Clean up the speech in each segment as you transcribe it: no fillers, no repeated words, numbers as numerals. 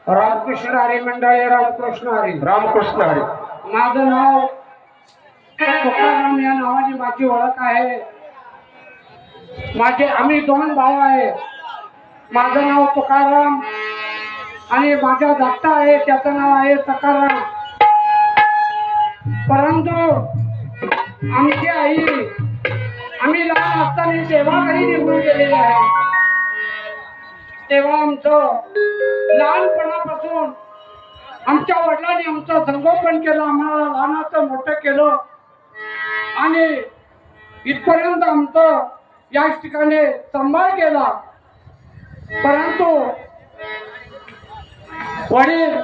रामकृष्ण हरी मंडळी, रामकृष्ण हरी, रामकृष्ण हरी. माझं नाव तुकाराम या नावाची माझी ओळख आहे. आम्ही दोन भाऊ आहे. माझं नाव तुकाराम आणि माझा धाकटा आहे त्याचं नाव आहे सकाराम. परंतु आमची आई आम्ही लहान असताना देवाघरी निघून गेलेली आहे. तेव्हा आमचं लहानपणापासून आमच्या वडिलांनी आमचं संगोपन केलं, आम्हाला लहानाचं मोठं केलं आणि इथपर्यंत आमचं या ठिकाणी सांभाळ केला. परंतु वडील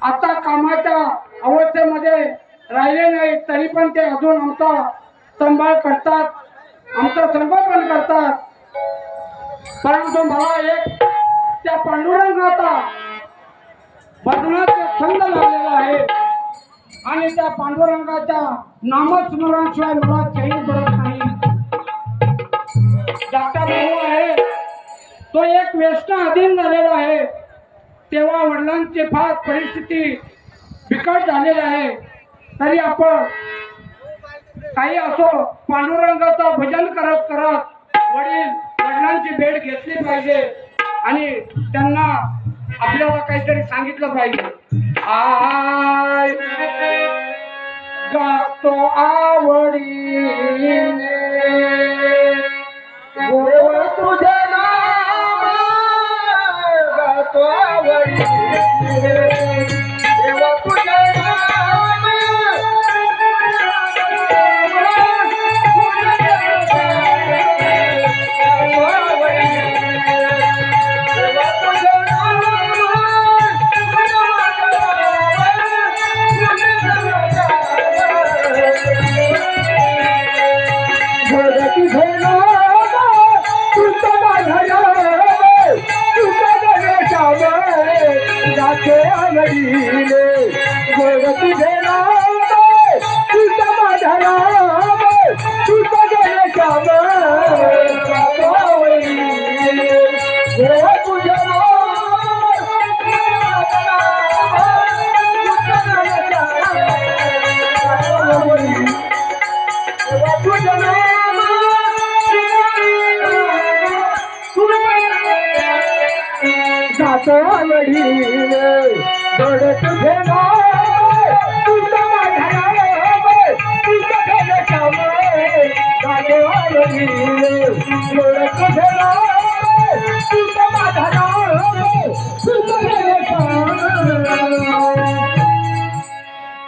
आता कामाच्या अवस्थेमध्ये राहिले नाही, तरी पण ते अजून आमचा सांभाळ करतात, आमचं संगोपन करतात. परंतु मला एक त्या पांडुरंगाचा भजनाचा छंद लागलेला आहे आणि त्या पांडुरंगाच्या नामस्मरणाशिवाय मला चैन पडत नाही. धाकटा भाऊ आहे तो एक व्यसन अधीन झालेला आहे. तेव्हा वडिलांची फार परिस्थिती बिकट झालेली आहे. तरी आपण काही असो पांडुरंगाचं भजन करत करत वडिलांची भेट घेतली पाहिजे आणि त्यांना आपल्याला काहीतरी सांगितलं पाहिजे. आय गातो आवडीने गोड तुझे नाम, गातो आवडीने देवा तुझे नाम,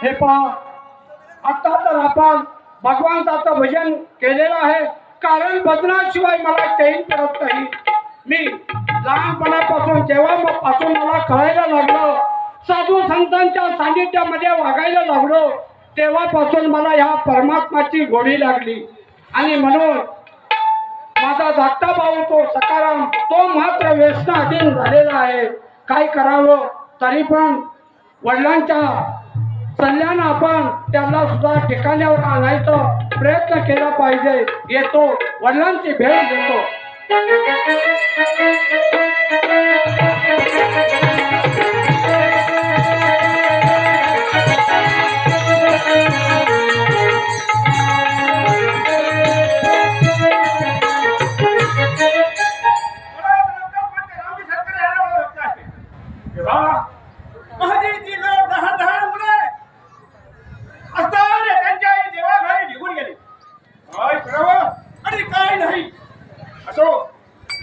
हे पहा आता तर आपण भगवंताचं भजन केलेलं आहे, कारण भजनाशिवाय मला चैन पडत नाही. मी लहानपणापासून जेव्हापासून मला कळायला लागलं, साधू संतांच्या सानिध्यामध्ये वागायला लागलो, तेव्हापासून मला ह्या परमात्माची गोडी लागली. आणि म्हणून माझा धाकटा भाऊ तो सकाराम तो मात्र व्यसनाधीन झालेला आहे. काय करावं, तरी पण वडिलांच्या सल्ल्यानं आपण त्यांना सुद्धा ठिकाणावर आणायचा प्रयत्न केला पाहिजे. येतो, वडिलांची भेट घेतो.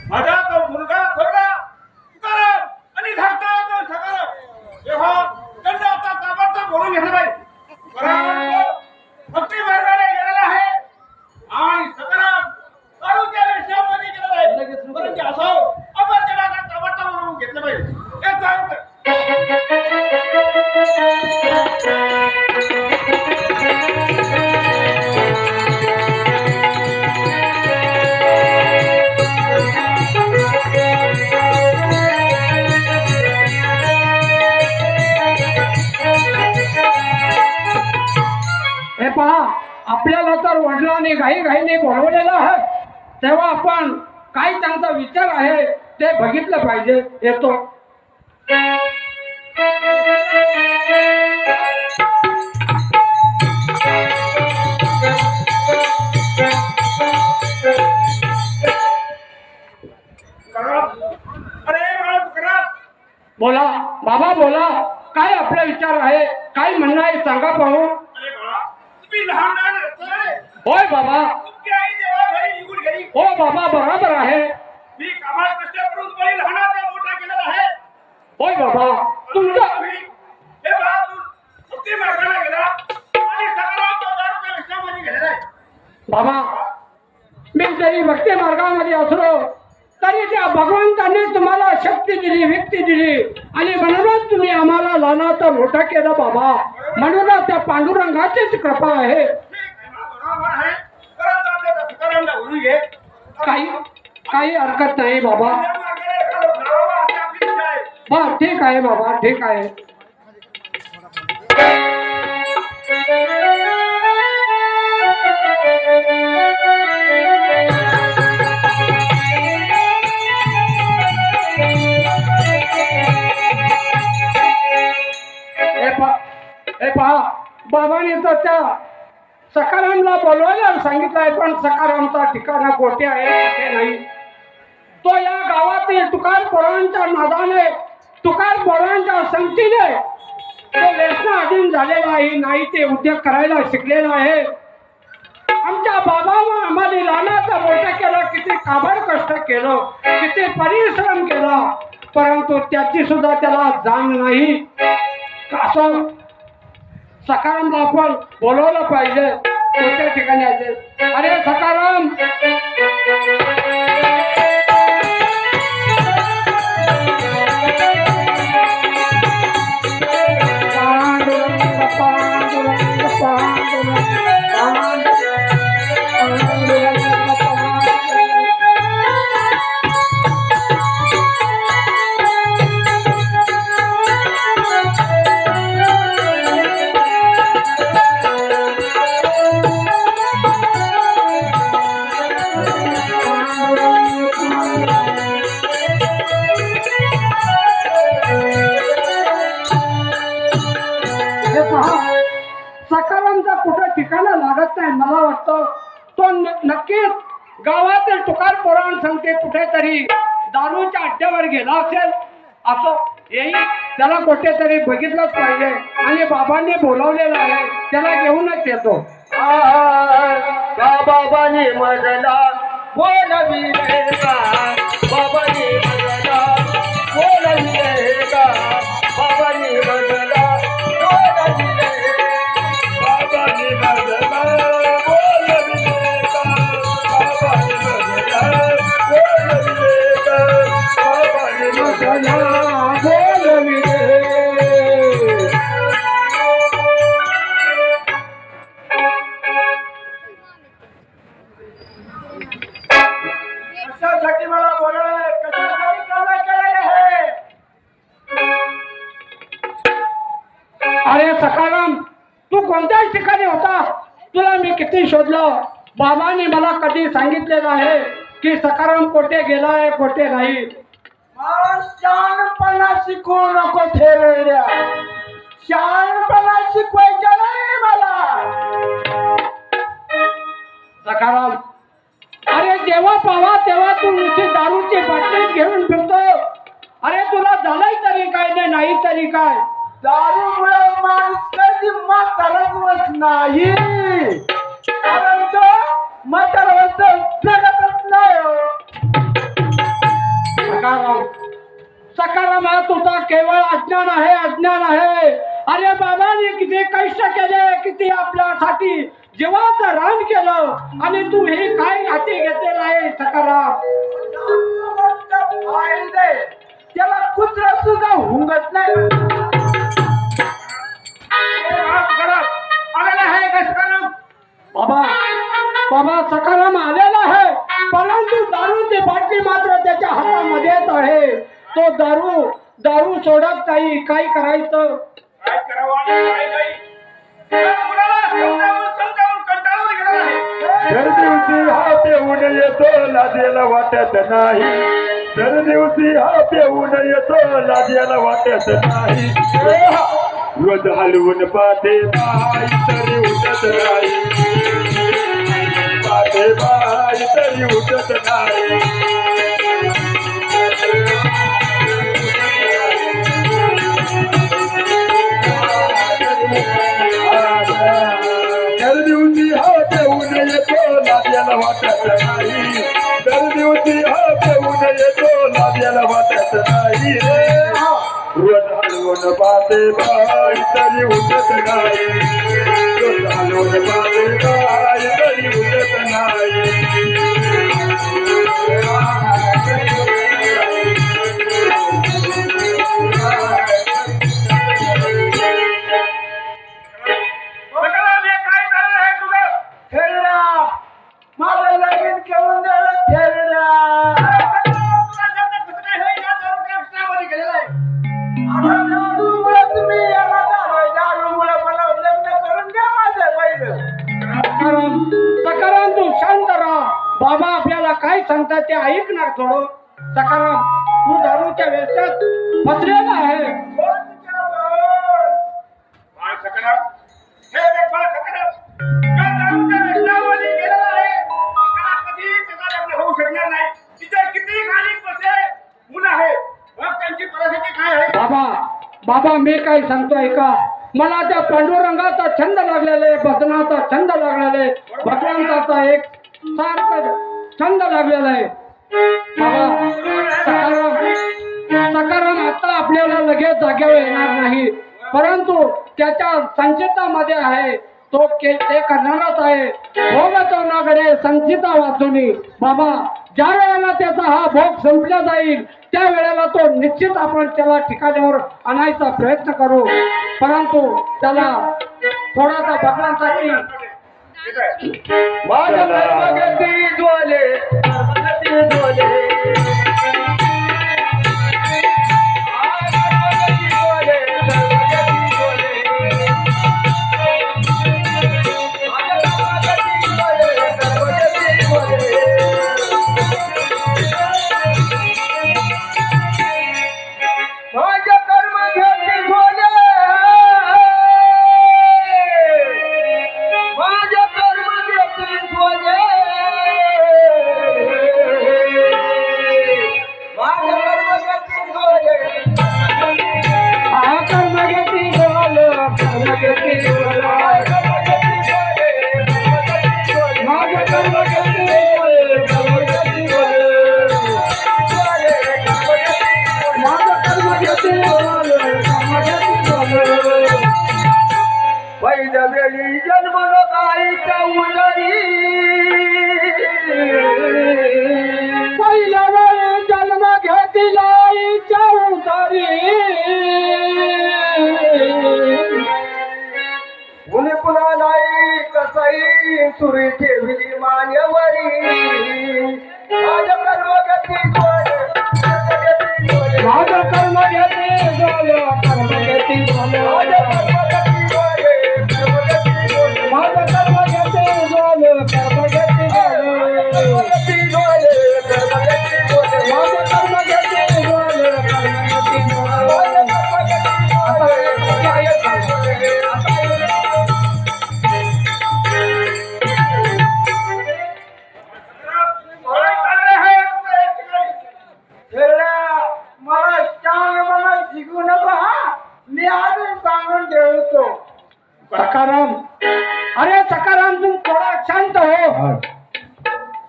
माझा तो मुलगा थोरला तुकाराम आणि धाकटा तो सकाराम तेव्हा त्यांना आता ताबडतोब बोलून घेतलं पाहिजे. तुकाराम भक्ती मार्गाने गेलेला आहे आणि सकाराम दारूच्या व्यसनामध्ये गेलेला आहे. परंतु असो आपण त्याला आता ताबडतोब बोलून घेतलं पाहिजे. हे जाऊ हे पहा, आपल्याला तर वडिलांनी घाईघाईने बोलवलेलं आहे, तेव्हा आपण काय त्यांचा विचार आहे ते बघितलं पाहिजे. येतो. बोला बाबा, बोला. काय आपला विचार आहे, काय म्हणणं आहे सांगा पाहू. होय बाबा. हो बाबा, बरोबर आहे. मी कामात कष्ट करून बळी लहानाचा मोठा केलेला आहे. होय बाबा. तुमचा हे बाळा तू भक्ती मार्गाला गेला आणि सकाराम तो दारूच्या व्यसनामध्ये गेलेला आहे. बाबा, मी जरी भक्ती मार्गामध्ये असलो तरी त्या भगवंताने तुम्हाला शक्ती दिली, व्यक्ती दिली आणि म्हणूनच तुम्ही आम्हाला लहानाचा मोठा केला बाबा. म्हणूनच त्या पांडुरंगाचीच कृपा आहे. बरोबर आहे. परंतु आपल्या सकारामला बोलून घे. काही हरकत नाही बाबा. बर, ठीक आहे बाबा, ठीक आहे. हे पहा, बाबाने तर त्या सकारामला बोलवायला सांगितलंय, पण सकारामचा ठिकाणा कोठे आहे कुठे नाही. तो या गावातील तुकार पोरांच्या नादाने, तुकार पोरांच्या संगतीने तो व्यसना अधीन झालेला आहे. नाही ते उद्योग करायला शिकलेला आहे. आमच्या बाबानं आम्हाला लहानाचा मोठा केला, किती काबड कष्ट केलं, किती परिश्रम केला, परंतु त्याची सुद्धा त्याला जाण नाही. असं सकारामला आपण बोलवलं पाहिजे. कोणत्या ठिकाणी असेल. अरे सकाराम, पांडुरंग पांडुरंग पांडुरंग सकारामचा कुठं ठिकाणा लागत नाही. मला वाटतं तो नक्कीच गावातील तुकार पुराण सांगते कुठेतरी दारूच्या अड्ड्यावर गेला असेल. असं येईल, त्याला कुठेतरी बघितलंच पाहिजे आणि बाबांनी बोलावलेलं आहे, त्याला घेऊनच येतो. बाबाने मजला बोलविले का, बाबाने मजला बोलविले का, बाबाने मजला बोलविले, बाबाने मजला बोलविले का, बाबाने मजला बोलविले का, बाबाने मजला बोलविले. कशासाठी मला बोलवलंय, कशासाठी कोणत्याच ठिकाणी होता. तुला मी किती शोधलं. बाबांनी मला कधी सांगितलेलं आहे की सकाराम कोठे गेलाय कोठे नाही. शहाणपणा शिकवू नको थेरड्या. शहाणपणा शिकवायचा नाही मला. सकाराम, अरे जेव्हा पावा तेव्हा तू नुसती दारूची बाटली घेऊन फिरतो. अरे तुला झालंय तरी काय नाही तरी काय. दारूमुळे माणूस कधी म्हाताराच नाही. कारण तो म्हातारा जगतच नाही. सकाराम, सकाराम हा तुझा केवळ अज्ञान आहे, अज्ञान आहे. अरे बाबांनी किती कष्ट केले, किती आपल्यासाठी जीवाचं रान केलं आणि तू हे काय हाती घेतलेलं आहे. सकाराम, त्याला कुत्रा सुद्धा हुंगत नाही. आलेला आहे का सकाराम? बाबा बाबा सकाराम आलेला आहे, परंतु दारूची बाटली मात्र त्याच्या हातामध्येच आहे. तो दारू सोडत नाही. काय करायचं? काय करावं आणि काय नाही? त्या मुलाला समजावून कंटाळून गेला आहे. दर दिवशी हा पेऊन येतो लाजेला वाटत नाही. दर दिवशी हा पेऊन येतो लाजेला वाटत नाही. रोज हलवून पाहते बाई तरी उठत नाही. पाहते बाई तरी उठत नाही. दर दिवशी हा पेऊन येतो लाजेला वाटत नाही. दर दिवशी हा पेऊन येतो लाजेला वाटत नाही. रोज हलवून पाहते बाई तरी उठत नाही. रोज हलवून पाहते बाई तरी उठत नाही. सकाराम, हे काय चाललं आहे तुझं? थेरड्या, माझं लगीन करून द्यायला थेरड्या. तुला लग्न कसं काय होईल? या दारूच्या व्यसनामध्ये गेलेला आहे. दारूमुळे तुम्ही याला दारूमुळे मला लग्न करून द्या माझं पहिलं. सकाराम, सकाराम तू शांत राहा. बाबा आपल्याला काय सांगतात ते ऐकणार थोडं. सकाराम, तू दारूच्या व्यसनात फसलेला आहे. बाळ सकाराम, हे बघ बाळ सकाराम, या दारूच्या व्यसनामध्ये गेलेला आहे. त्याला कधी त्याचं लग्न होऊ शकणार नाही. तिथे किती गालिक बसले मुलं आहेत. बघ त्यांची परिस्थिती काय आहे. बाबा मी काय सांगतो ऐका. मला त्या पांडुरंगाचा छंद लागलेला आहे, भजनाचा छंद लागलेला आहे, भगवंताचा एक सारखा छंद लागलेला आहे. बाबा सकाराम आता आपल्याला लगेच जागेवर येणार नाही, परंतु त्याच्या संचितामध्ये आहे. तो ते करणारच आहे. भोगतो नगरे संचिता वाचुनी. बाबा ज्या वेळेला त्याचा हा भोग संपला जाईल त्या वेळेला तो निश्चित आपण त्याला ठिकाणावर आणायचा प्रयत्न करू, परंतु त्याला थोडासा भगवानसाठी माझ्या कर्मगती ज्वाले, कर्मगती ज्वाले. पहिल्या वेळी जन्मलो गाईच्या उदरी, पहिल्या वेळी जन्म घेतील आईच्या उदरी. कुणी कुणालाही कसाई सुरी ठेवली मान्यवरी. माझ्या कर्मगती ज्वाले, कर्मगती ज्वाले. माझं कर्म घेते झालं, कर्म घेते झालं. माझ्या कर्मगती ज्वाले, कर्मगती सकाराम, अरे सकाराम तू थोडा शांत हो.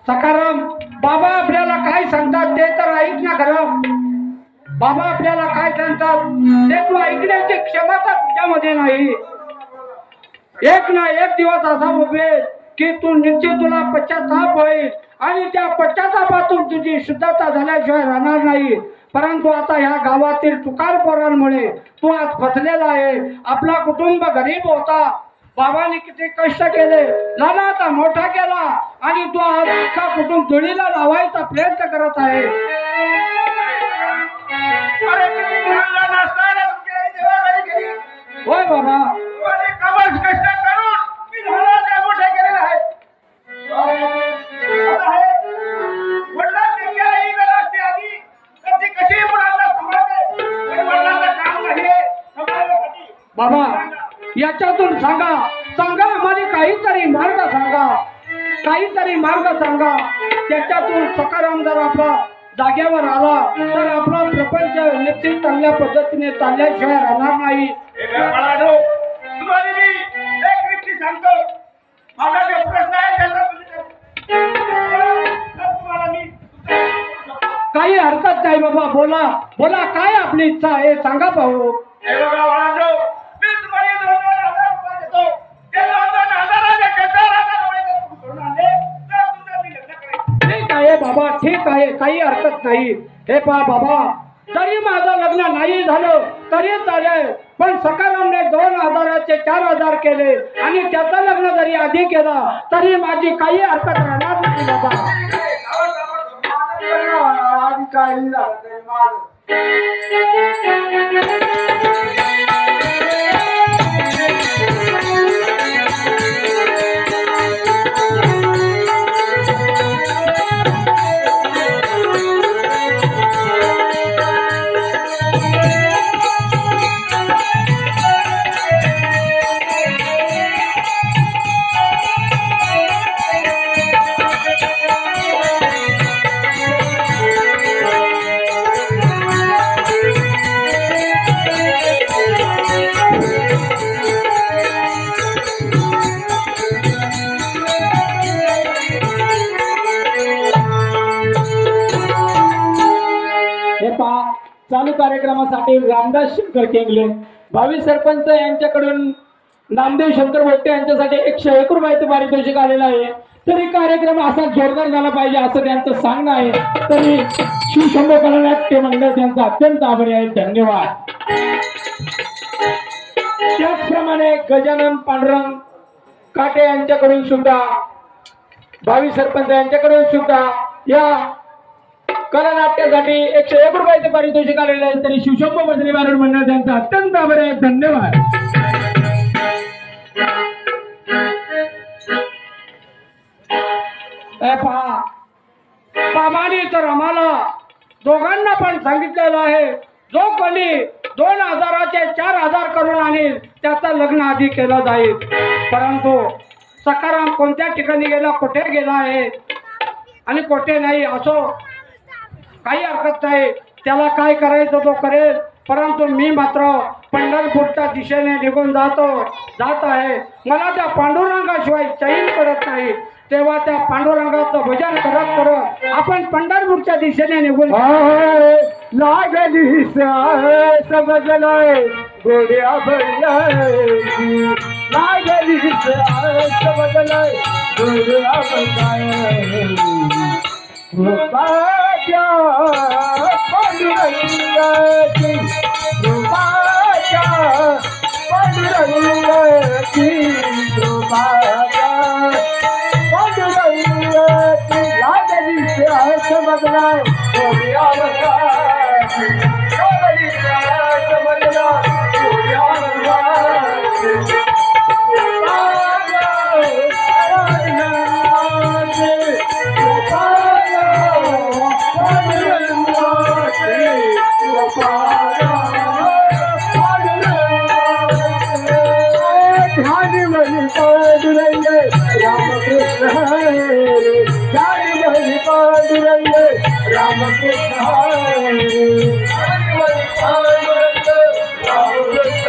सकाराम, बाबा आपल्याला काय सांगतात ते तर ऐक ना खरं. बाबा आपल्याला काय सांगतात ते तू ऐकण्याची क्षमता तुझ्यामध्ये नाही. एक ना एक दिवस असा उभेल की तू निश्चित तुला पश्चाताप होईल आणि त्या पश्चातापातून तुझी शुद्धता झाल्याशिवाय राहणार नाही. परंतु आता ह्या गावातील तुकार पोरांमुळे तू आज फसलेला आहे. आपला कुटुंब गरीब होता, बाबांनी किती कष्ट केले, लहानाचा मोठा केला आणि तू आज अख्खा कुटुंब धुळीला लावायचा प्रयत्न करत आहे. अरे किती मुलांना नसताना तुमची आई देवाघरी गेली. होय बाबा, तुम्हाला कमाल कष्ट करून मी धनाच्या मोठे केलेले आहे. आता आहे, वडिलांची आई असते आधी, तर ती कशी मुलांना सांभाळते. आणि वडिलांचं काम नाही सांभाळण्यासाठी. बाबा याच्यातून सांगा आम्हाला काहीतरी मार्ग सांगा, काहीतरी मार्ग सांगा. त्याच्यातून सकाराम जर आपला जागेवर आला तर आपला प्रपंच निश्चित चांगल्या पद्धतीने चालल्याशिवाय राहणार नाही. बाळांनो, तुम्हाला मी एक व्यक्ती सांगतो. माझा जो प्रश्न आहे त्याचा तुम्हाला मी काही हरकत नाही बाबा, बोला बोला, काय आपली इच्छा आहे सांगा भाऊ. हे बघा बाळांनो, मी तुम्हाला 2,000 रुपये देतो. ते 2,000 करून आणले तर तुमचं मी लग्न करेन. ठीक आहे बाबा, ठीक आहे, काही हरकत नाही. हे पहा बाबा, जरी माझं लग्न नाही झालं तरी चालेल, पण सकारामने 2,000चे 4,000 केले आणि त्याचं लग्न जरी आधी केला तरी माझी काही हरकत राहणार नाही बाबा. आधी काही झालं तरी माझं. चालू कार्यक्रमासाठी रामदास शंकर केंगले, भावी सरपंच यांच्याकडून नामदेव शंकर भट्टे यांच्यासाठी 101 रुपयाचं पारितोषिक आलेलं आहे. तरी कार्यक्रम असा जोरदार झाला पाहिजे असं त्यांचं सांगणं आहे. तरी शिवशंभो कलानाट्य मंडळ त्यांचा अत्यंत आभारी आहे. धन्यवाद. त्याचप्रमाणे गजानन पांडुरंग काटे यांच्याकडून सुद्धा, भावी सरपंच यांच्याकडून सुद्धा या कलानाट्यासाठी 101 रुपयाचे पारितोषिक आलेले आहे. तरी शिवशंभो भजनी वारण मंडळ त्यांचा अत्यंत आभारी आहे. धन्यवाद. पहा, बाबांनी तर आम्हाला दोघांना पण सांगितलेलं आहे, जो कोणी 2,000चे 4,000 करून आणेल त्याचं लग्न आधी केलं जाईल. परंतु सकाराम कोणत्या ठिकाणी गेला, कुठे गेला आहे आणि कुठे नाही असो, काही हरकत नाही, त्याला काय करायचं तो करेल. परंतु मी मात्र पंढरपूरच्या दिशेने निघून जात आहे. मला त्या पांडुरंगाशिवाय चैन पडत नाही. तेव्हा त्या पांडुरंगाचं भजन करत करत आपण पंढरपूरच्या दिशेने निघून लागली समजलाय गोड्या भरलाय, लागली समजलाय गोड्या भरलाय. कृपाच्या पांडुरंगाची, कृपाच्या पांडुरंगाची, कृपाच्या पांडुरंगाची लागली समजलाय गोड्या भरलाय, लागली समजलाय गोड्या भरलाय. रामकृष्ण हरे, पांडुरंग रामकृष्ण हरे, पांडुरंग रामकृष्ण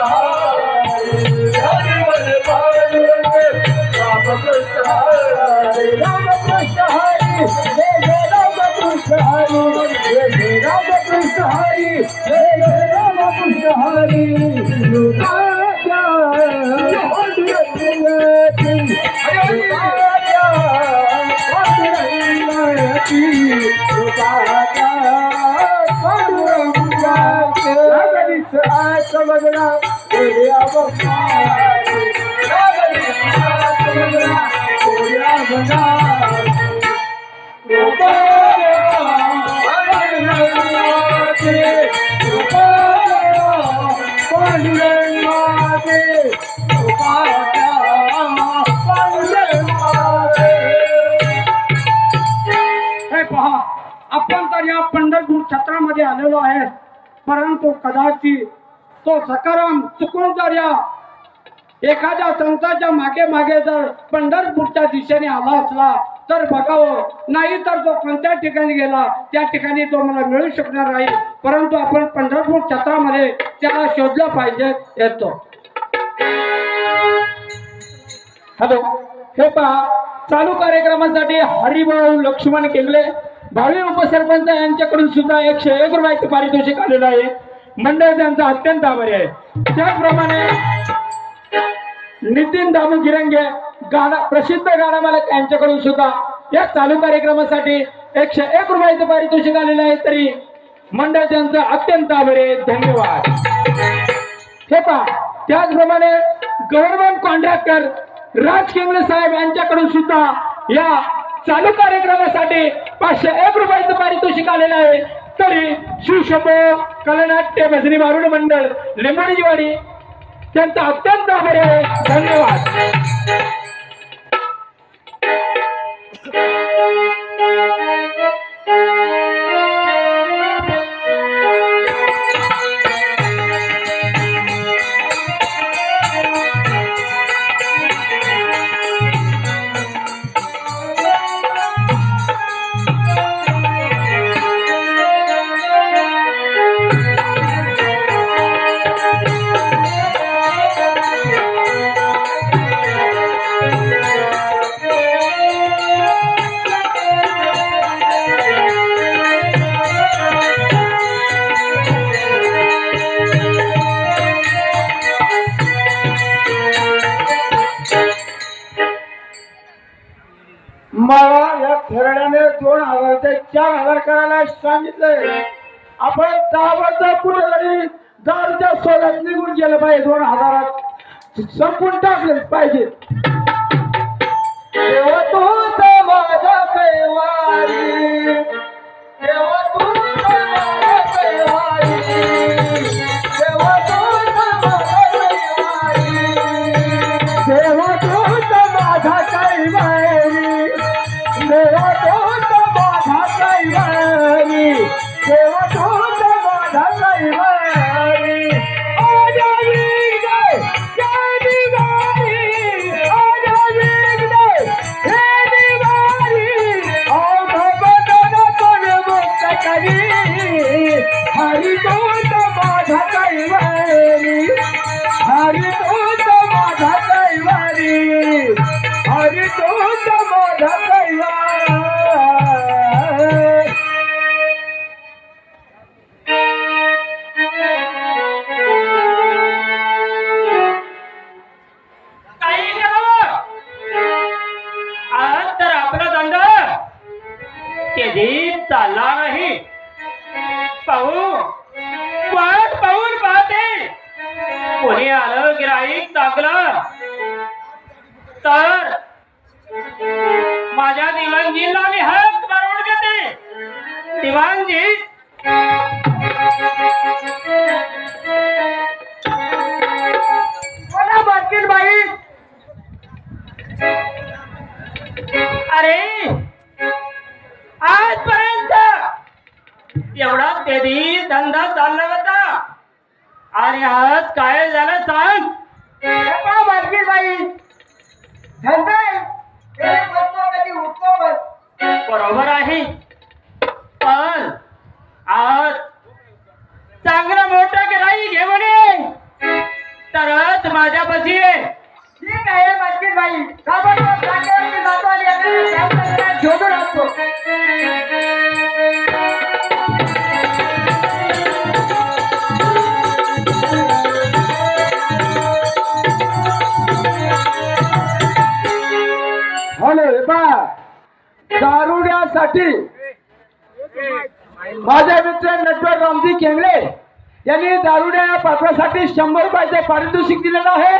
हरे, कृष्ण हरी राम कृष्ण हरी जय जय राम कृष्ण हरी जय जय राम कृष्ण हरी जय जय राम कृष्ण हरी राजा समझना हे पहा, आपण तर या पंढरपूर क्षेत्रामध्ये आलेलो आहे, परंतु कदाचित तो सकाराम चुकून जर या एखाद्या संतांच्या मागे मागे जर पंढरपूरच्या दिशेने आला असला तर बघावं, नाही तर तो कोणत्या ठिकाणी गेला त्या ठिकाणी तो मला मिळू शकणार नाही. परंतु आपण पंढरपूर क्षेत्रामध्ये त्याला शोधलं पाहिजे. येतो. हॅलो, हे पहा, चालू कार्यक्रमासाठी हरिभाऊ लक्ष्मण केंगले भावी उपसरपंच यांच्याकडून सुद्धा 101 रुपयाचे पारितोषिक आलेलं आहे. मंडळ त्यांचा अत्यंत आभारी आहे. त्याचप्रमाणे नितीन दामू गिरंगे प्रसिद्ध गाडा मालक यांच्याकडून सुद्धा या चालू कार्यक्रमासाठी 101 रुपयाचे पारितोषिक आलेलं आहे. तरी मंडळ त्यांचा अत्यंत आभारी आहे. धन्यवाद. हे पहा, त्याचप्रमाणे गव्हर्नमेंट कॉन्ट्रॅक्टर राज केंगले साहेब यांच्याकडून सुद्धा या चालू कार्यक्रमासाठी 501 रुपयाचं पारितोषिक आलेलं आहे. तरी शिवशंभो कलानाट्य भजनी मारुड मंडळ लिंबोणीवाडी त्यांचा अत्यंत आभारी आहे. धन्यवाद. मला या खेळण्याने 2000 ते 4000 करायला सांगितलंय. आपण ताबडतोब कुठे तरी दारूच्या सोलात निघून गेलं पाहिजे. 2000 संपून टाकले पाहिजे. देवा तूच माझा कैवारी, देवा तूच माझा कैवारी, देवा तूच माझा कैवारी, देवा तूच माझा कैवारी, देवा तूच माझा कैवारी, देवा तूच माझा कैवारी. आजा विघ्ने जय दिवारी, आजा विघ्ने हे दिवारी, औघ बदन कर मुक्त करी, हरी तूच माझा कैवारी, हरी तूच माझा कैवारी, हरी तूच माझा कैवारी. काही नाही बाबा. आज तर आपला धंदा कधी चालला नाही. पाहू वाट पाहून पाहते. कोणी आलं गिराईक चांगलं तर माझ्या दिवाणजीला मी हात मारून घेते. दिवाणजी, बोला बाकी बाई. अरे आजपर्यंत एवढा कधी धंदा चालला होता आणि आज काय झालं सांग. बाकी बाई धंदा कधी उत्तम. बरोबर आहे, पण आज चांगलं मोठं गिराई घेऊन ये तरच माझ्यापाशी ये. ठीक आहे बाकी बाई. हे पहा दारुड्यासाठी माझे मित्र नटवर रामजी केंगळे यांनी दारुड्या या पात्रासाठी 100 रुपयाचे पारितोषिक दिलेलं आहे.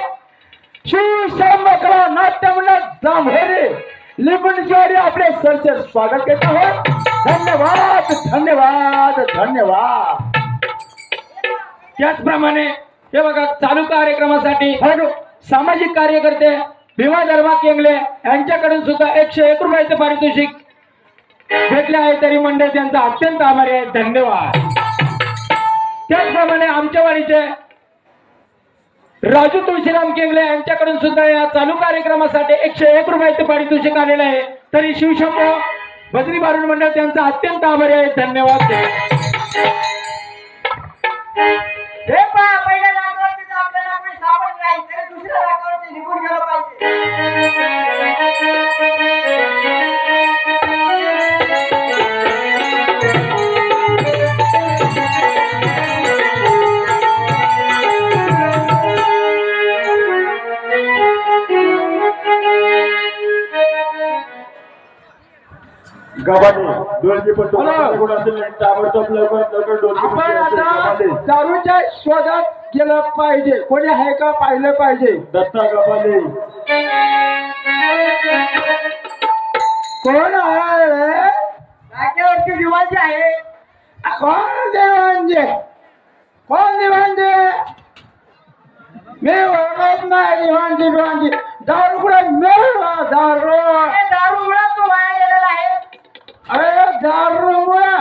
शिवशंभकला नाट्यमंडळ जांभेरे लिंबणजवाडी आपले सरचे स्वागत करत आहोत. धन्यवाद धन्यवाद धन्यवाद. त्याचप्रमाणे हे बघा चालू कार्यक्रमासाठी सामाजिक कार्यकर्ते भीमा धर्मा केंगले यांच्याकडून सुद्धा 101 रुपयाचे पारितोषिक भेटले आहे. तरी मंडळ त्यांचा अत्यंत आभारी आहे. धन्यवाद. त्याचप्रमाणे आमच्या वाडीचे राजू तुळशीराम केंगले यांच्याकडून सुद्धा या चालू कार्यक्रमासाठी 101 रुपयाचे पारितोषिक आलेले आहे. तरी शिवशंभो भजनी बारुड मंडळ त्यांचा अत्यंत आभारी आहे. धन्यवाद. हे पहा पहिल्या रागावरती जर आपल्याला काही सापडलं नाही तर दुसऱ्या रागावरती निघून गेलं पाहिजे. गबाने डोलकी पट्टू कोण असेल ताबडतोब लवकर डोलकी आपण आता दारूच्या शोधात गेलं पाहिजे. कोणी आहे का पाहिलं पाहिजे. दत्ता गबाने कोण आहे रे? नाक्यावरती दिवाळी आहे. कोण देवांजे कोण दिवांजे मी ओळखत नाही. दिवांजी दारू कुठे मिळेल. दारू मुळे तो वाया गेलेला आहे. अरे दारूमुळे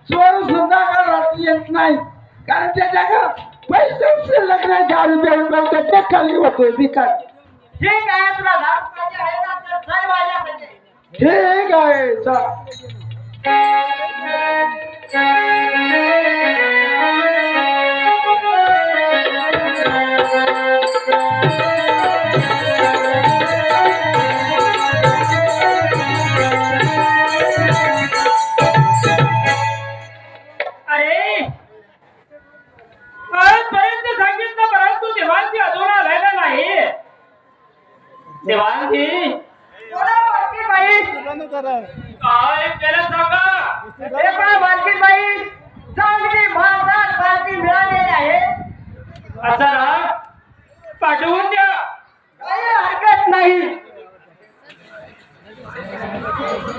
चोर सुद्धा घरात येत नाही कारण त्याच्या घरात पैसे शिल्लक नाही. दारू देऊन ते खाली होतोय भिकार. ठीक आहे तुला दारू पाहिजे आहे ना तर चल माझ्याकडे. ठीक आहे चल. सांगितलं परंतु देवांची अजून आलेला नाही. देवांची काय केलं सांगा. बारकी बाई चांगली भारतात बारकी मिळालेली आहे. असं ना पाठवून द्या. काही हरकत नाही.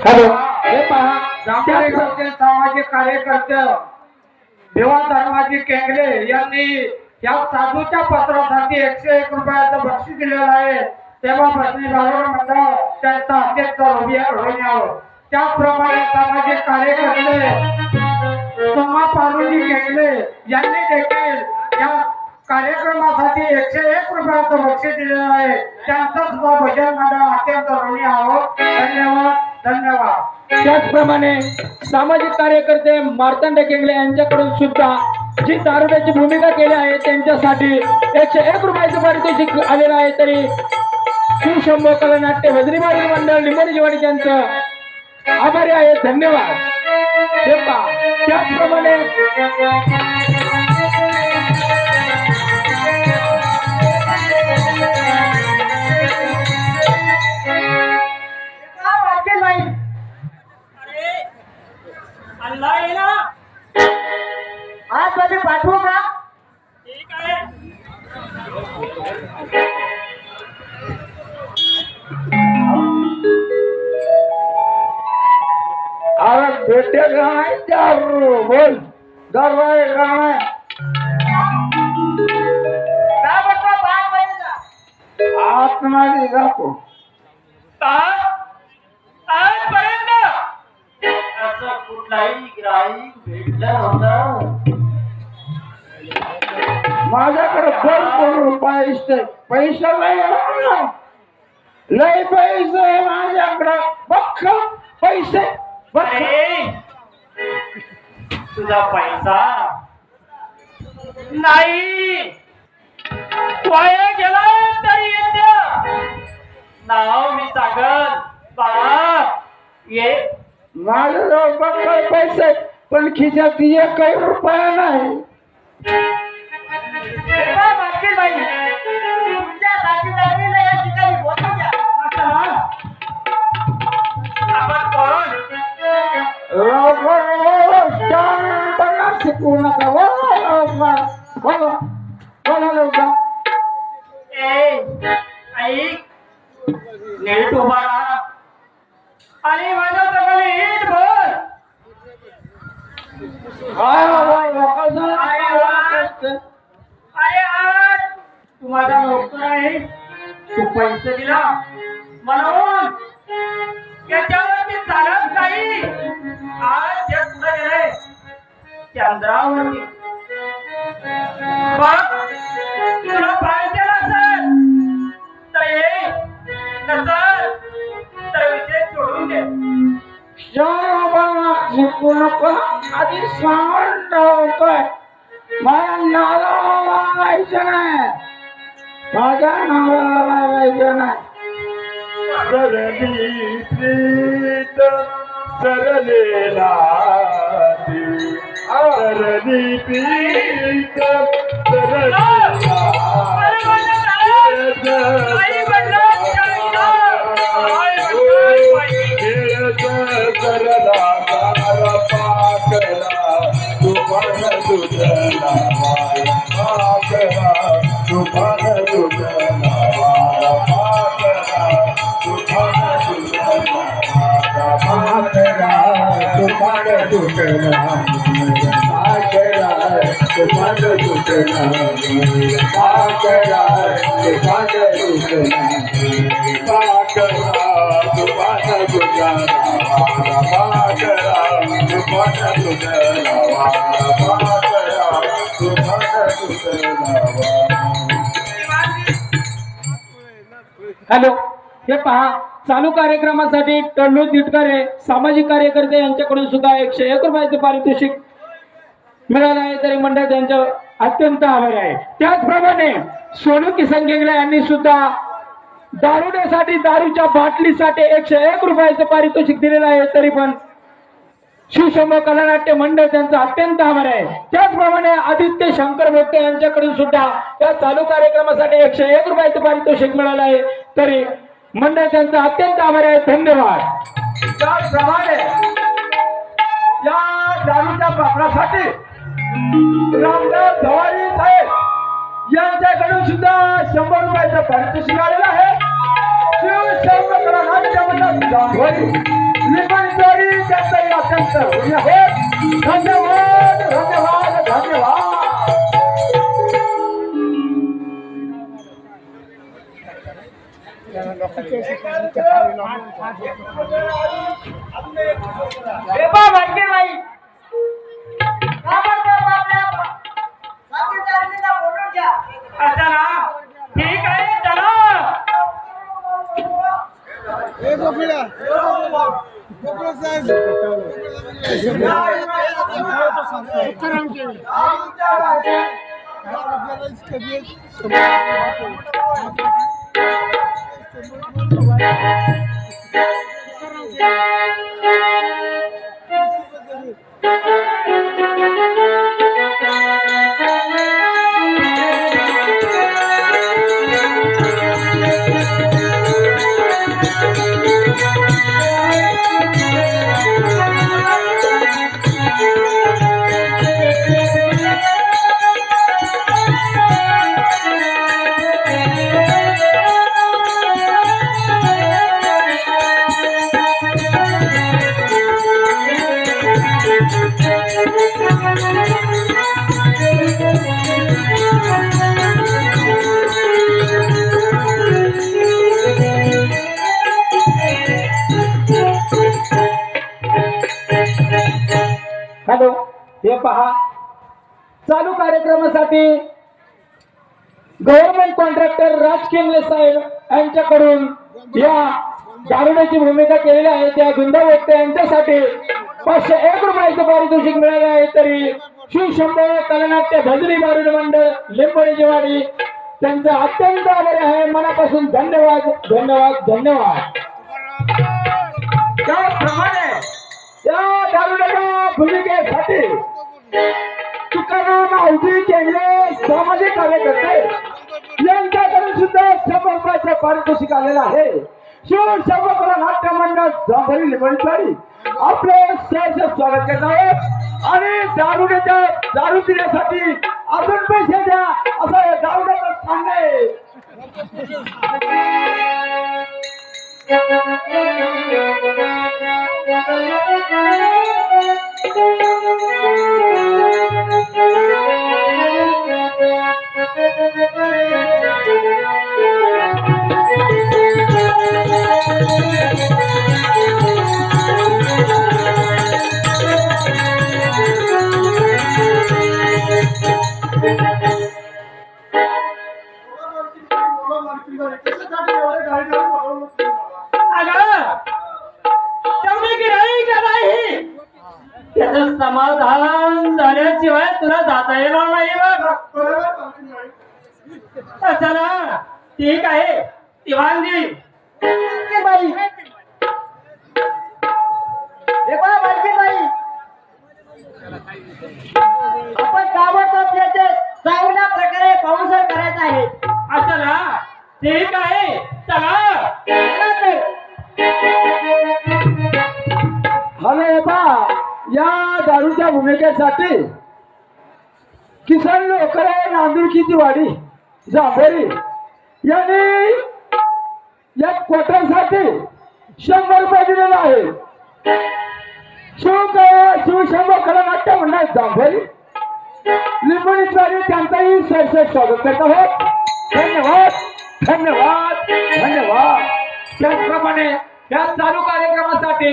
हॅलो. हे पहा जांभेरे सामाजिक कार्यकर्ते भीमा धर्माजी केंगले यांनी या साधूच्या पत्रासाठी 101 रुपयाचं बक्षीस दिलेलं आहे. तेव्हा भजनी बारुड मंडळ त्यांचा अध्यक्ष ऋणी आहोत. त्याचप्रमाणे सामाजिक कार्यकर्ते सोमा पारुजी केंगले यांनी देखील या कार्यक्रमासाठी 101 रुपयाचं बक्षीस दिलेलं आहे. त्यांचं सुद्धा भजन मंडळ अत्यंत ऋणी आहोत. धन्यवाद धन्यवाद. त्याचप्रमाणे सामाजिक कार्यकर्ते मार्तंड केंगले यांच्याकडून सुद्धा जी दारुड्याची भूमिका केली आहे त्यांच्यासाठी 101 रुपयाचं पारितोषिक आलेलं आहे. तरी शिवशंभो कला नाट्य भजनी बारुड मंडळ लिंबणजवाडी त्यांचं आभारी आहे. धन्यवाद. हे पहा त्याचप्रमाणे अल्ला येला आज मध्ये पाठवू का? ठीक आहे. अरे भेटे काय दारू बोल दरवाजे काय आतमध्ये जातो. आजपर्यंत असं कुठलाही ग्राहक भेटला होता. माझ्याकडे भरपूर पैसे पैसा लय पैसे माझ्याकडे बघ पैसे बघ. तुझा पैसा नाही वाया गेला तरी येत्या नाव मी सांगल बा ये. माझ्याजवळ बघ पैसे पण खिशात 1 रुपया नाही. नीट उभा राहा आणि माझ्या सगळे नीट बोल. काय बाबा लोकांचं अरे आज तू माझा नोकर आहे, तू पैसे दिला म्हणून त्याच्यावरती चालत नाही. आज जे पुढे गेले चंद्रावरती बघ, तुला पाहिजे असेल तर ये, नसेल तर विषय सोडून दे. शिकू नको आधी सांगून ठेवतोय माझ्या नावाला लागायचं नाही, माझ्या नावाला लागायचं नाही. सरली प्रीत सरलेला सरली प्रीत सरलेला सरला पाकरा तुफान दुधला पाकरा तुफान दुधला पाकरा तुफान दुधला पाकरा तुफान दुधला पाकरा तुफान दुधला पाकरा तुफान दुधला पाकरा तुफान दुधला पाकरा तुफान दुधला पाकरा तुफान दुधला. हॅलो, हे पहा, चालू कार्यक्रमासाठी टल्लू तिटकारे सामाजिक कार्यकर्ते यांच्याकडून सुद्धा 101 रुपयाचे पारितोषिक मिळाले आहे, तरी मंडळ त्यांच्या अत्यंत आभारी आहे. त्याचप्रमाणे सोनू किसन गेंगले यांनी सुद्धा दारुड्यासाठी दारूच्या बाटलीसाठी 101 रुपयाचे पारितोषिक दिलेलं आहे, तरी पण शिवशंभो कलानाट्य मंडळ त्यांचा अत्यंत आभार आहे. त्याचप्रमाणे आदित्य शंकर भोगटे यांच्याकडून सुद्धा या चालू कार्यक्रमासाठी 101 रुपयाचे पारितोषिक मिळाले आहे, तरी मंडळ त्यांचा अत्यंत आभार आहे. धन्यवाद. त्याचप्रमाणे या दारूच्या वापरासाठी रामदास धवारी साहेब यांच्याकडून सुद्धा 100 रुपयाचं पारितोषिक आलेलं आहे. शिवशंभो कलानाट्य मंडळ जांभोली निबंधोरी त्यांचाही अत्यंत ऋणी आहे. धन्यवाद धन्यवाद धन्यवाद. अच्छा ना, ठीक आहे, चला. हॅलो, हे पहा, चालू कार्यक्रमासाठी गव्हर्नमेंट कॉन्ट्रॅक्टर राज केंगले साहेब यांच्याकडून या दारुड्याची भूमिका केलेली आहे, त्या गुंडा व्यक्ती यांच्यासाठी 501 रुपयाचे पारितोषिक मिळाले आहे, तरी शिवशंभो कलानाट्य भजनी दारुड मंडळ लिंबोळीजीवाडी त्यांचा अत्यंत आभारी आहे. मनापासून धन्यवाद धन्यवाद धन्यवाद. त्याचप्रमाणे या दारुड्याच्या भूमिकेसाठी तुकाराम आवजी केंद्रे सामाजिक कार्यकर्ते यांच्याकडून सुद्धा 100 रुपयाचे पारितोषिक आलेलं आहे. शिवशंभो कलानाट्य मंडळ जांभोली लिंबोळीजीवाडी आपले सहर्ष स्वागत करत आहेत आणि दारू पिण्यासाठी अजून पैसे द्या असं दारुड्याचं सांगणे. कशासाठी एवढे गाडी बोलवलं तुम्ही? अगं तेवढी गिराई का नाही त्याचं समाधान झाल्याशिवाय तुला जाता येणार नाही बघ. बरोबर मालकीन बाई. चला ठीक आहे दिवाणजी. बाई हे पहा मालकीन बाई, आपण ताबडतोब याचे चांगल्या प्रकारे पाहुणचार करायचा आहे. चला ठीक आहे चला. हॅलो बा, या दारूच्या भूमिकेसाठी किसन लोकरे नांदुरकीची वाडी जांभोरी यांनी या क्वार्टरसाठी 100 रुपये दिलेला आहे. शिवशंभो कलानाट्य मंडळ जांभोरी लिंबोणीद्वारे त्यांचाही सरसर स्वागत करत आहोत. धन्यवाद धन्यवाद धन्यवाद. त्याचप्रमाणे या चालू कार्यक्रमासाठी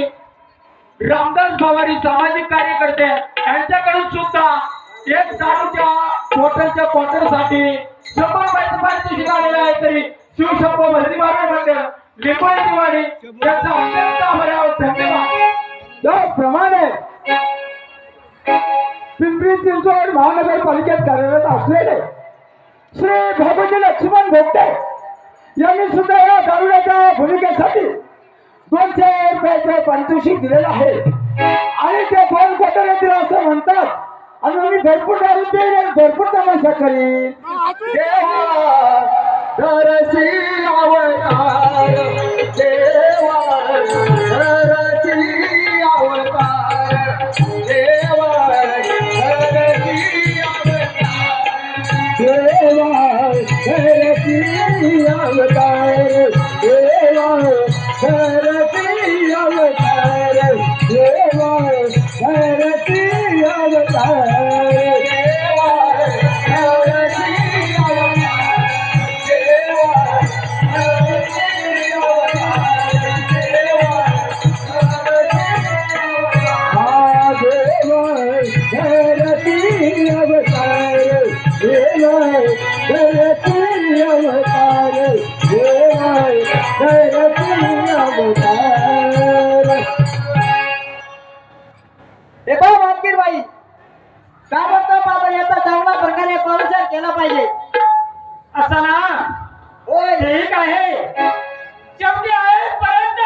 रामदास भवारी सामाजिक कार्यकर्ते यांच्याकडून सुद्धा एक दारूच्या हॉटेलच्या क्वार्टरसाठी 100 रुपयाचं पारितोषिक आलेलं आहे. तरी शिवशंभो भरती मंडळ लिंबोळीची वाडी यांचा अत्यंत आभार धन्यवाद. त्याप्रमाणे पिंपरी चिंचवड महानगरपालिकेत कार्यरत असलेले श्री भागवती लक्ष्मण भोगटे यांनी सुद्धा या दारुड्याच्या भूमिकेसाठी 200 रुपयाचे पारितोषिक दिलेलं आहे. आणि ते 2 क्वार्टर येतील असं म्हणतात. आणि मी भरपूर दारू देईन आणि भरपूर तमाशा करीन. देवा धरसी अवतार, देवा धरसी अवतार, देवा धरसी अवतार, देवा धरसी अवतार, देवा धरसी अवतार, देवा धरसी अवतार, देवा धरसी हे पहा मालकीन बाई, ताबडतोब आपण याचा चांगल्या प्रकारे पाहुणचार केला पाहिजे. असा ना होय ठीक आहे. शेवटी आहे पर्यंत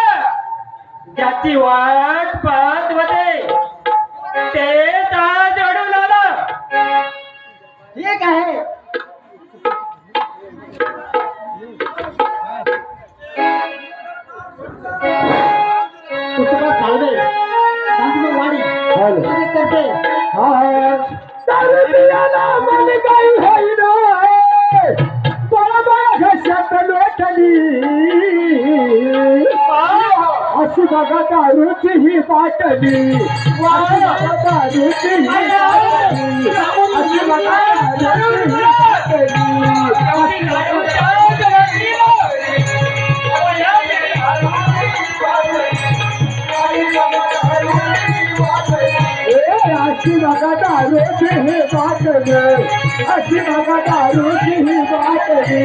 ज्याची वाट पाहत होते ते आज अडून आलं. ठीक आहे. पुस्तकात चालवे गांधी वाडी करते. अशी बघा दारूची ही बाटली, अशी बघा दारूची ही बाटली, अशी बघा दारूची ही अशी बघा दारूची ही बाटली,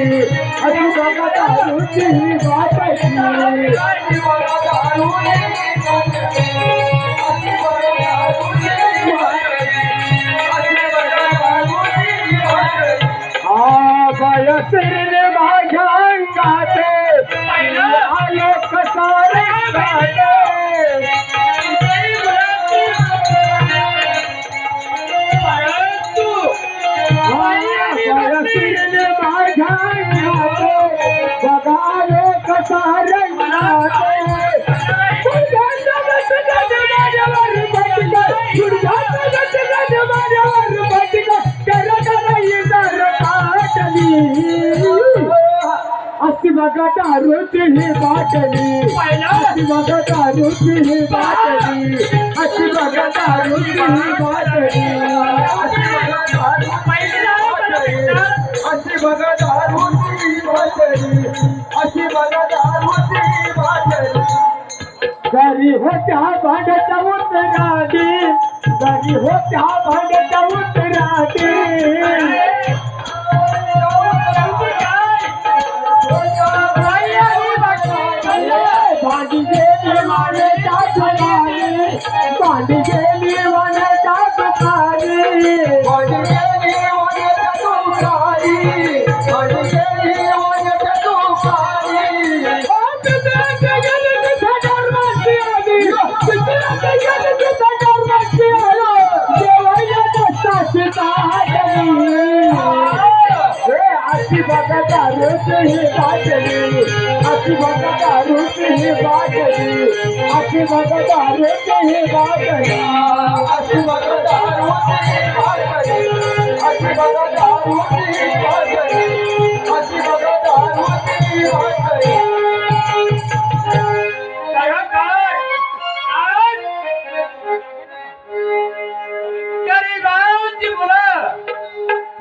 अशी बघा दारूची ही बाटली, अशी बघा दारूची ही बाटली. बयसरीने माझ्या अंगाते आलो कसारे घाटे, बयसरीने माझ्या अंगाते बघालो कसारे घाटे. अशी बघा दारूची ही बाटली, अशी बघा दारूची ही बाटली, अशी बघा दारूची ही बाटली, अशी बघा दारूची ही बाटली, अशी बघा दारूची ही बाटली. घरी होत्या भांड्याच्या उतराटी, घरी होत्या भांड्याच्या उतराटी. भांडी गेली वाण्याच्या दुकानी, भांडी गेली वाण्याच्या दुकानी, भांडी गेली वाण्याच्या दुकानी, भांडी गेली वाण्याच्या दुकानी. अशी बघा दारूची ही बाटली, अशी बघा दारूची ही बाटली, अशी बघा दारूची ही बाटली, अशी बघा दारूची ही बाटली, अशी बघा दारूची ही बाटली, अशी बघा दारूची ही बाटली. गरिबांची मुलं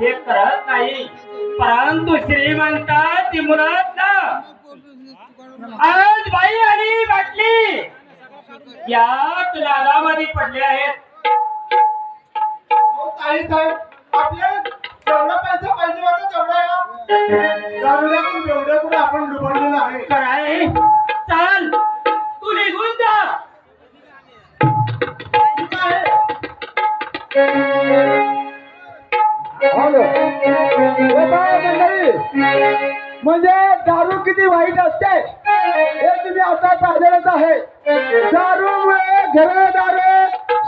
हे करत नाही, परंतु श्रीमंताची मुलं ना आज बाई आणि बाटली याच लादामध्ये पडले आहेत. साहेब आपल्याला जेवढा पैसा पाहिजे होता तेवढा एवढ्या कुठे आपण लुबाडलेलं आहे. काय चाल तू निघून जा. ठीक आहे. म्हणजे दारू किती वाईट असते हे तुम्ही आता पाहिलेलंच आहे. दारूमुळे घरदार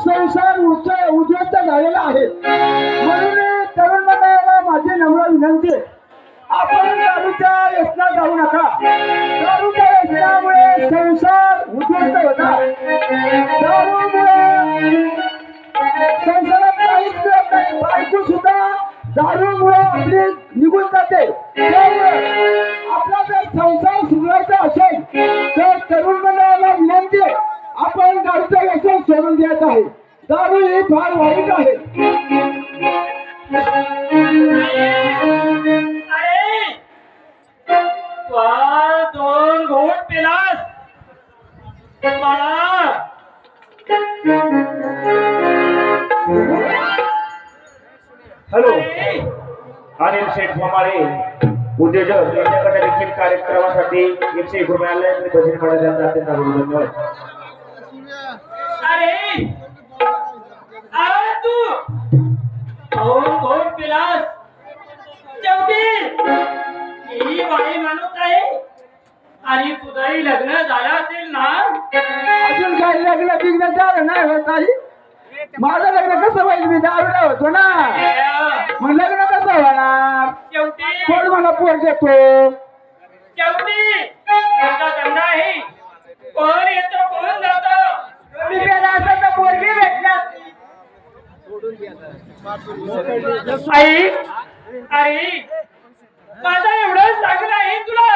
संसार उद्ध्वस्त झालेला आहे. म्हणून तरुण मंडळाला माझी नम्र विनंती आहे, आपण दारूच्या व्यसनात जाऊ नका. दारूच्या व्यसनामुळे संसार उद्ध्वस्त होतात. दारूमुळे संसारात काहीच मिळत नाही. बायको सुद्धा दारूमुळे आपली निघून जाते. त्यामुळे आपला जर संसार सुधारायचा असेल तर तरुण मंडळाला विनंती आहे, आपण दारूचं व्यसन सोडून द्यायचं आहे. दारू ही फार वाईट आहे. अरे तू दोन घोट पिलास मला हॅलो, अनिल शेठ सोमारे उद्योजक यांच्याकडे देखील कार्यक्रमासाठी 101 रुपयाला भजन म्हणाले जाते. धन्यवाद. अरे आ तू दोन घोट पिलास शेवटी ही बाई म्हणत आहे आणि तुझंही लग्न झालं असेल ना. अजून काही लग्न बिग्न झालं नाही होत आई. माझं लग्न कसं होईल? मी दारूला होतो ना. मग लग्न कसं होणार? शेवटी कोण मला पोर देतो? शेवटी तुझा धंदा आहे. कोण येतो कोण जातो. मी गेला असं तर पोरगी भेटणार. आई अरे माझा एवढं चांगलं आहे तुला.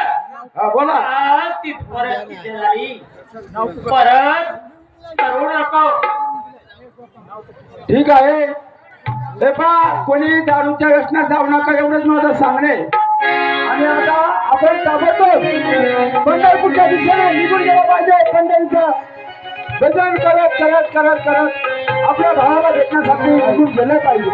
हा बोला. आज ती परत तिथे झाली परत करू नको. ठीक आहे. हे पहा, कोणी दारूच्या व्यसनात जाऊ नका एवढंच माझं सांगणे. आणि आता आपण ताबडतोब पंढरपूरच्या दिशेने निघून गेलं पाहिजे. पंढरीचं भजन करत करत करत करत आपल्या भावाला भेटण्यासाठी निघून गेलं पाहिजे.